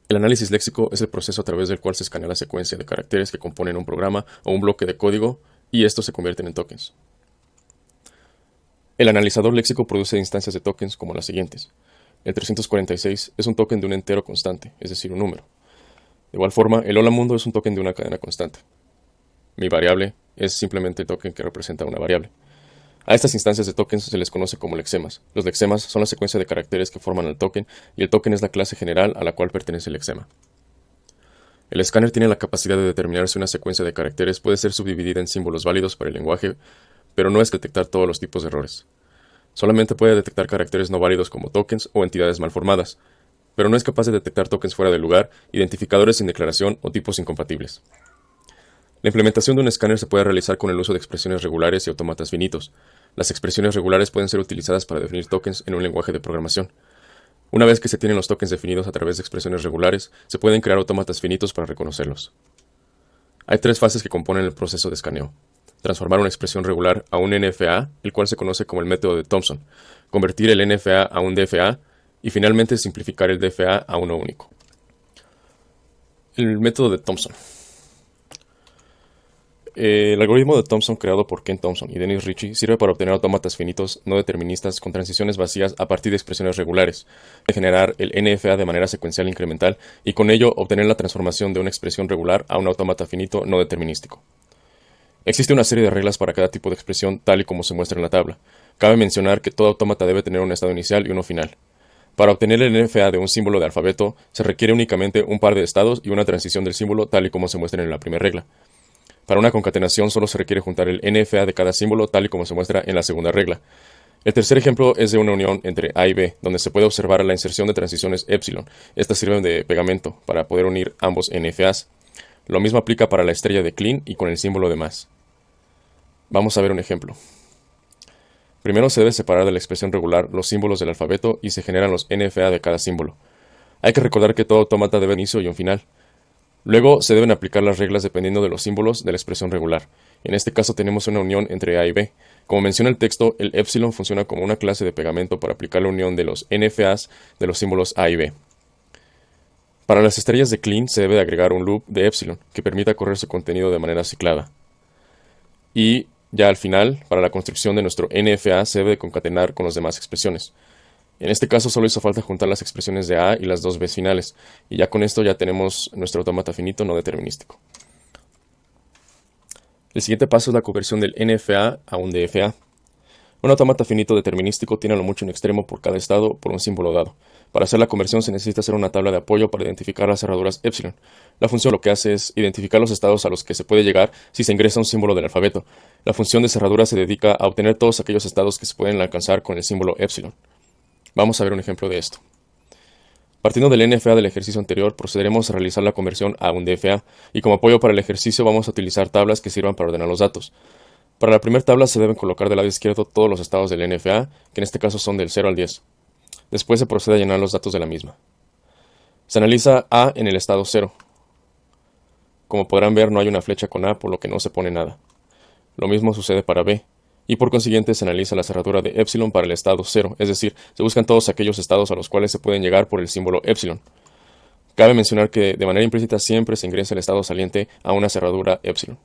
El análisis léxico es el proceso a través del cual se escanea la secuencia de caracteres que componen un programa o un bloque de código y estos se convierten en tokens. El analizador léxico produce instancias de tokens como las siguientes. El 346 es un token de un entero constante, es decir, un número. De igual forma, el hola mundo es un token de una cadena constante. Mi variable es simplemente el token que representa una variable. A estas instancias de tokens se les conoce como lexemas. Los lexemas son la secuencia de caracteres que forman el token y el token es la clase general a la cual pertenece el lexema. El escáner tiene la capacidad de determinar si una secuencia de caracteres puede ser subdividida en símbolos válidos para el lenguaje, pero no es detectar todos los tipos de errores. Solamente puede detectar caracteres no válidos como tokens o entidades mal formadas, pero no es capaz de detectar tokens fuera de lugar, identificadores sin declaración o tipos incompatibles. La implementación de un escáner se puede realizar con el uso de expresiones regulares y autómatas finitos. Las expresiones regulares pueden ser utilizadas para definir tokens en un lenguaje de programación. Una vez que se tienen los tokens definidos a través de expresiones regulares, se pueden crear autómatas finitos para reconocerlos. Hay tres fases que componen el proceso de escaneo. Transformar una expresión regular a un NFA, el cual se conoce como el método de Thompson, convertir el NFA a un DFA y finalmente simplificar el DFA a uno único. El método de Thompson. El algoritmo de Thompson creado por Ken Thompson y Dennis Ritchie sirve para obtener autómatas finitos no deterministas con transiciones vacías a partir de expresiones regulares, de generar el NFA de manera secuencial incremental y con ello obtener la transformación de una expresión regular a un autómata finito no determinístico. Existe una serie de reglas para cada tipo de expresión tal y como se muestra en la tabla. Cabe mencionar que todo autómata debe tener un estado inicial y uno final. Para obtener el NFA de un símbolo de alfabeto se requiere únicamente un par de estados y una transición del símbolo tal y como se muestra en la primera regla. Para una concatenación solo se requiere juntar el NFA de cada símbolo tal y como se muestra en la segunda regla. El tercer ejemplo es de una unión entre A y B, donde se puede observar la inserción de transiciones epsilon. Estas sirven de pegamento para poder unir ambos NFAs. Lo mismo aplica para la estrella de Klein y con el símbolo de más. Vamos a ver un ejemplo. Primero se debe separar de la expresión regular los símbolos del alfabeto y se generan los NFA de cada símbolo. Hay que recordar que todo autómata debe un inicio y un final. Luego se deben aplicar las reglas dependiendo de los símbolos de la expresión regular. En este caso tenemos una unión entre A y B. Como menciona el texto, el epsilon funciona como una clase de pegamento para aplicar la unión de los NFAs de los símbolos A y B. Para las estrellas de Klein se debe agregar un loop de epsilon que permita correr su contenido de manera ciclada. Y ya al final, para la construcción de nuestro NFA se debe concatenar con las demás expresiones. En este caso solo hizo falta juntar las expresiones de A y las dos Bs finales, y ya con esto ya tenemos nuestro autómata finito no determinístico. El siguiente paso es la conversión del NFA a un DFA. Un autómata finito determinístico tiene a lo mucho un extremo por cada estado por un símbolo dado. Para hacer la conversión se necesita hacer una tabla de apoyo para identificar las cerraduras epsilon. La función lo que hace es identificar los estados a los que se puede llegar si se ingresa un símbolo del alfabeto. La función de cerradura se dedica a obtener todos aquellos estados que se pueden alcanzar con el símbolo epsilon. Vamos a ver un ejemplo de esto. Partiendo del NFA del ejercicio anterior, procederemos a realizar la conversión a un DFA, y como apoyo para el ejercicio vamos a utilizar tablas que sirvan para ordenar los datos. Para la primera tabla se deben colocar del lado izquierdo todos los estados del NFA, que en este caso son del 0 al 10. Después se procede a llenar los datos de la misma. Se analiza A en el estado 0. Como podrán ver, no hay una flecha con A, por lo que no se pone nada. Lo mismo sucede para B. Y por consiguiente se analiza la cerradura de epsilon para el estado 0, es decir, se buscan todos aquellos estados a los cuales se pueden llegar por el símbolo epsilon. Cabe mencionar que de manera implícita siempre se ingresa el estado saliente a una cerradura epsilon.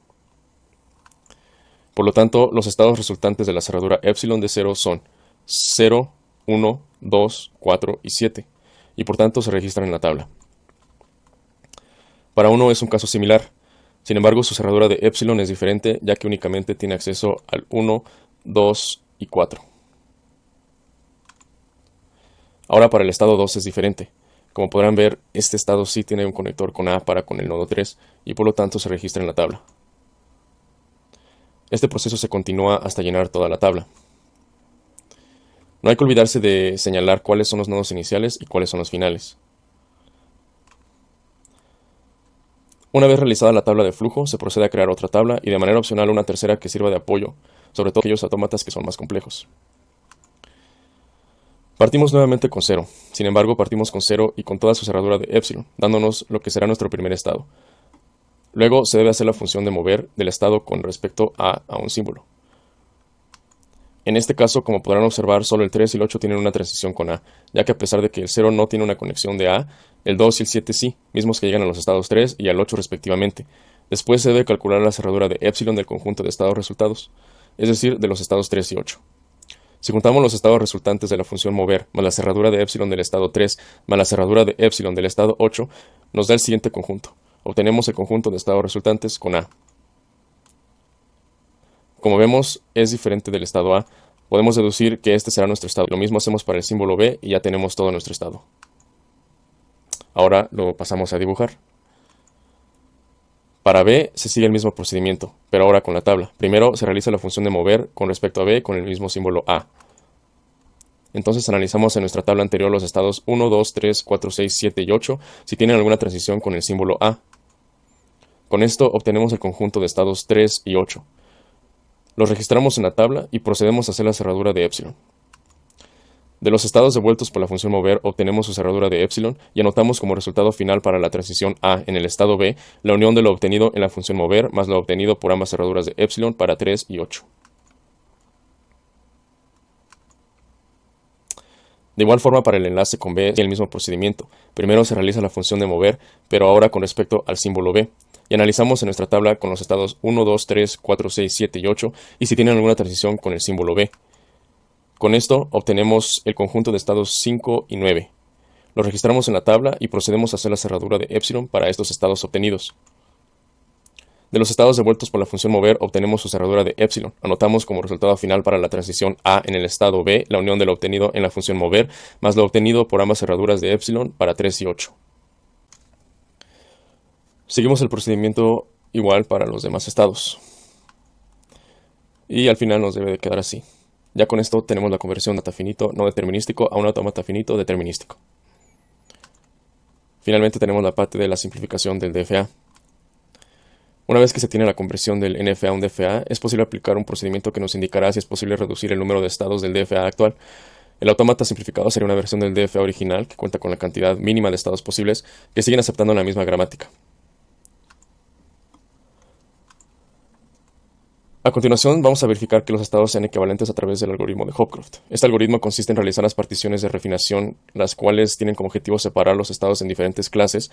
Por lo tanto, los estados resultantes de la cerradura epsilon de 0 son 0, 1, 2, 4 y 7, y por tanto se registran en la tabla. Para 1 es un caso similar. Sin embargo, su cerradura de epsilon es diferente, ya que únicamente tiene acceso al 1, 2 y 4. Ahora para el estado 2 es diferente. Como podrán ver, este estado sí tiene un conector con A para con el nodo 3, y por lo tanto se registra en la tabla. Este proceso se continúa hasta llenar toda la tabla. No hay que olvidarse de señalar cuáles son los nodos iniciales y cuáles son los finales. Una vez realizada la tabla de flujo, se procede a crear otra tabla y de manera opcional una tercera que sirva de apoyo, sobre todo aquellos autómatas que son más complejos. Partimos nuevamente con 0, sin embargo partimos con 0 y con toda su cerradura de epsilon, dándonos lo que será nuestro primer estado. Luego se debe hacer la función de mover del estado con respecto a un símbolo. En este caso, como podrán observar, solo el 3 y el 8 tienen una transición con A, ya que a pesar de que el 0 no tiene una conexión de A, el 2 y el 7 sí, mismos que llegan a los estados 3 y al 8 respectivamente. Después se debe calcular la cerradura de epsilon del conjunto de estados resultados, es decir, de los estados 3 y 8. Si juntamos los estados resultantes de la función mover más la cerradura de epsilon del estado 3 más la cerradura de epsilon del estado 8, nos da el siguiente conjunto. Obtenemos el conjunto de estados resultantes con A. Como vemos, es diferente del estado A. Podemos deducir que este será nuestro estado. Lo mismo hacemos para el símbolo B y ya tenemos todo nuestro estado. Ahora lo pasamos a dibujar. Para B se sigue el mismo procedimiento, pero ahora con la tabla. Primero se realiza la función de mover con respecto a B con el mismo símbolo A. Entonces analizamos en nuestra tabla anterior los estados 1, 2, 3, 4, 6, 7 y 8 si tienen alguna transición con el símbolo A. Con esto obtenemos el conjunto de estados 3 y 8. Los registramos en la tabla y procedemos a hacer la cerradura de epsilon. De los estados devueltos por la función mover obtenemos su cerradura de epsilon y anotamos como resultado final para la transición A en el estado B la unión de lo obtenido en la función mover más lo obtenido por ambas cerraduras de epsilon para 3 y 8. De igual forma para el enlace con B tiene el mismo procedimiento. Primero se realiza la función de mover, pero ahora con respecto al símbolo B. Y analizamos en nuestra tabla con los estados 1, 2, 3, 4, 6, 7 y 8 y si tienen alguna transición con el símbolo B. Con esto obtenemos el conjunto de estados 5 y 9. Los registramos en la tabla y procedemos a hacer la cerradura de epsilon para estos estados obtenidos. De los estados devueltos por la función mover obtenemos su cerradura de epsilon. Anotamos como resultado final para la transición A en el estado B la unión de lo obtenido en la función mover más lo obtenido por ambas cerraduras de epsilon para 3 y 8. Seguimos el procedimiento igual para los demás estados. Y al final nos debe de quedar así. Ya con esto tenemos la conversión de autómata finito no determinístico a un autómata finito determinístico. Finalmente tenemos la parte de la simplificación del DFA. Una vez que se tiene la conversión del NFA a un DFA, es posible aplicar un procedimiento que nos indicará si es posible reducir el número de estados del DFA actual. El autómata simplificado sería una versión del DFA original que cuenta con la cantidad mínima de estados posibles que siguen aceptando la misma gramática. A continuación vamos a verificar que los estados sean equivalentes a través del algoritmo de Hopcroft. Este algoritmo consiste en realizar las particiones de refinación, las cuales tienen como objetivo separar los estados en diferentes clases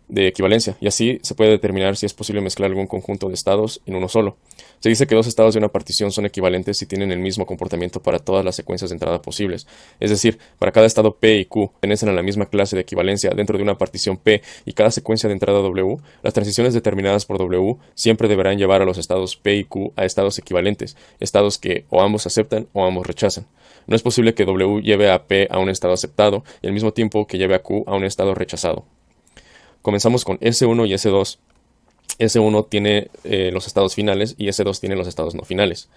de equivalencia, y así se puede determinar si es posible mezclar algún conjunto de estados en uno solo. Se dice que dos estados de una partición son equivalentes si tienen el mismo comportamiento para todas las secuencias de entrada posibles. Es decir, para cada estado P y Q pertenecen a la misma clase de equivalencia dentro de una partición P y cada secuencia de entrada W, las transiciones determinadas por W siempre deberán llevar a los estados P y Q a estados equivalentes, estados que o ambos aceptan o ambos rechazan. No es posible que W lleve a P a un estado aceptado y al mismo tiempo que lleve a Q a un estado rechazado. Comenzamos con S1 y S2. S1 tiene los estados finales y S2 tiene los estados no finales.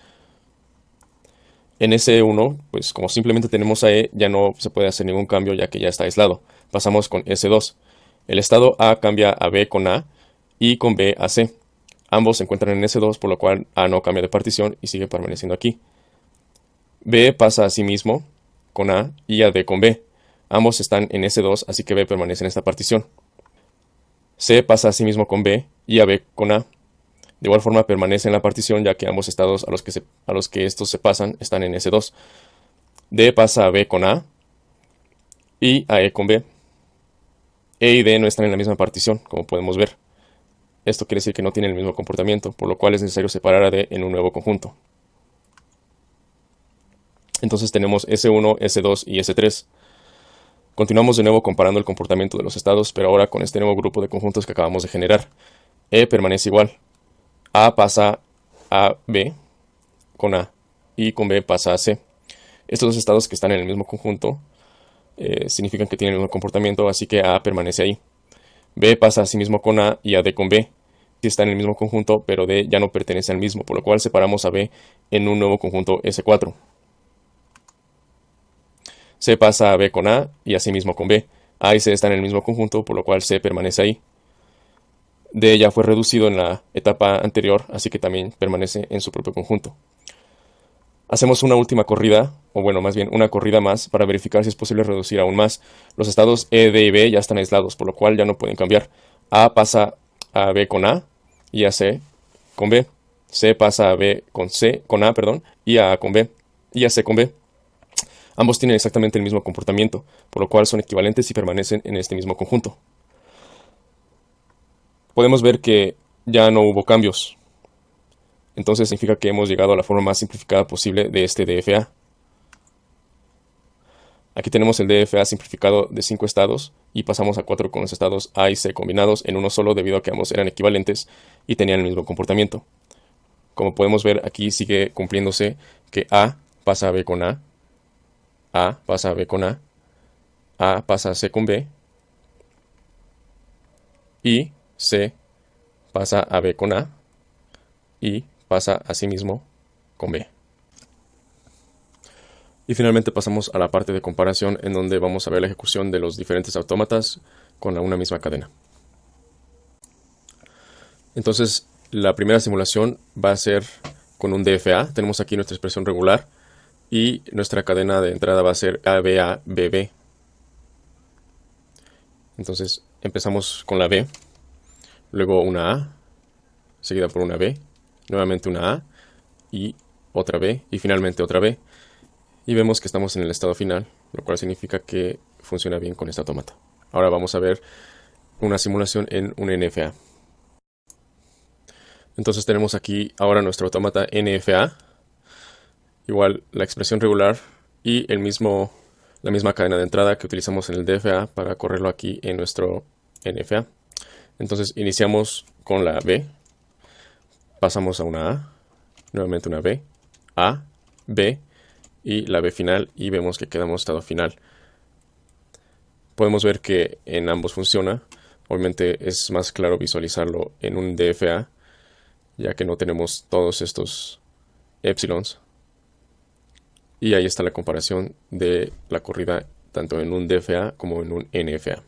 En S1, pues como simplemente tenemos a E, ya no se puede hacer ningún cambio ya que ya está aislado. Pasamos con S2. El estado A cambia a B con A y con B a C. Ambos se encuentran en S2, por lo cual A no cambia de partición y sigue permaneciendo aquí. B pasa a sí mismo con A y a D con B. Ambos están en S2, así que B permanece en esta partición. C pasa a sí mismo con B y a B con A. De igual forma permanece en la partición ya que ambos estados a los que estos se pasan están en S2. D pasa a B con A y a E con B. E y D no están en la misma partición, como podemos ver. Esto quiere decir que no tienen el mismo comportamiento, por lo cual es necesario separar a D en un nuevo conjunto. Entonces tenemos S1, S2 y S3. Continuamos de nuevo comparando el comportamiento de los estados, pero ahora con este nuevo grupo de conjuntos que acabamos de generar. E permanece igual. A pasa a B con A y con B pasa a C. Estos dos estados que están en el mismo conjunto significan que tienen el mismo comportamiento, así que A permanece ahí. B pasa a sí mismo con A y a D con B. Sí está en el mismo conjunto, pero D ya no pertenece al mismo, por lo cual separamos a B en un nuevo conjunto S4. C pasa a B con A y asimismo con B. A y C están en el mismo conjunto, por lo cual C permanece ahí. D ya fue reducido en la etapa anterior, así que también permanece en su propio conjunto. Hacemos una última corrida, o bueno, más bien una corrida más, para verificar si es posible reducir aún más. Los estados E, D y B ya están aislados, por lo cual ya no pueden cambiar. A pasa a B con A y a C con B. C pasa a B con A, y a A con B. y AC con B. Ambos tienen exactamente el mismo comportamiento, por lo cual son equivalentes y permanecen en este mismo conjunto. Podemos ver que ya no hubo cambios. Entonces significa que hemos llegado a la forma más simplificada posible de este DFA. Aquí tenemos el DFA simplificado de 5 estados y pasamos a 4 con los estados A y C combinados en uno solo debido a que ambos eran equivalentes y tenían el mismo comportamiento. Como podemos ver, aquí sigue cumpliéndose que A pasa a B con A pasa a B con A pasa a C con B y C pasa a B con A y pasa a sí mismo con B. Y finalmente pasamos a la parte de comparación en donde vamos a ver la ejecución de los diferentes autómatas con una misma cadena. Entonces, la primera simulación va a ser con un DFA. Tenemos aquí nuestra expresión regular y nuestra cadena de entrada va a ser ABA-BB. Entonces, empezamos con la B, luego una A, seguida por una B, nuevamente una A y otra B y finalmente otra B. Y vemos que estamos en el estado final, lo cual significa que funciona bien con este autómata. Ahora vamos a ver una simulación en un NFA. Entonces tenemos aquí ahora nuestro autómata NFA, igual la expresión regular y la misma cadena de entrada que utilizamos en el DFA para correrlo aquí en nuestro NFA. Entonces iniciamos con la B, pasamos a una A, nuevamente una B, A, B y la B final y vemos que quedamos estado final. Podemos ver que en ambos funciona. Obviamente es más claro visualizarlo en un DFA, ya que no tenemos todos estos épsilons. Y ahí está la comparación de la corrida tanto en un DFA como en un NFA.